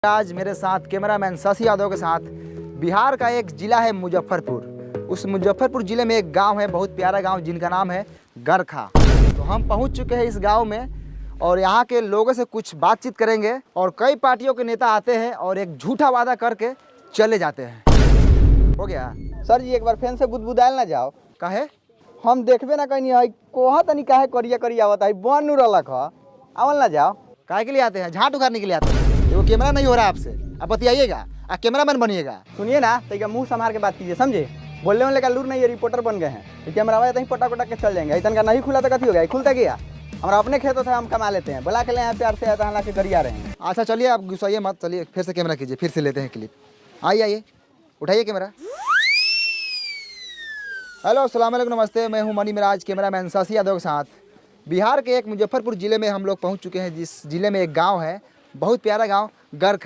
आज मेरे साथ कैमरामैन शशि यादव के साथ बिहार का एक ज़िला है मुजफ्फरपुर। उस मुजफ्फरपुर ज़िले में एक गांव है, बहुत प्यारा गांव, जिनका नाम है गरखा। तो हम पहुंच चुके हैं इस गांव में और यहाँ के लोगों से कुछ बातचीत करेंगे। और कई पार्टियों के नेता आते हैं और एक झूठा वादा करके चले जाते हैं। हो गया सर जी, एक बार फैन से बुदबुदायल ना जाओ। काहे? हम देखबे ना कहीं है कोहा तनी काहे करिया करिया आवत है बन नु रहलक ह आवल ना जाओ। काहे के लिए आते हैं? झाट उखाड़ने के लिए आते हैं। वो कैमरा नहीं हो रहा आपसे, आप बतियाइएगा, आप कैमरामैन बनिएगा। सुनिए ना, तो मुंह संभाल के बात कीजिए, समझे? बोलने वाले का लूर नहीं है, रिपोर्टर बन गए हैं। कैमरा वाले तहीं पटा पटा के चल जाएंगे। इतना का नहीं खुला तो कथी हो गया? खुलता गया हमारा अपने खेत था, हम कमा लेते हैं। बुला के ले यहाँ प्यार से आता के गरिया रहे हैं। अच्छा चलिए, आप गुस्साइए मत, चलिए फिर से कैमरा कीजिए, फिर से लेते हैं क्लिप। आइए उठाइए कैमरा। हेलो, अस्सलाम वालेकुम, नमस्ते। मैं हूं मनी मिराज, कैमरामैन शशि यादव के साथ। बिहार के एक मुजफ्फरपुर ज़िले में हम लोग पहुंच चुके हैं, जिस ज़िले में एक गांव है, बहुत प्यारा गांव गरखा।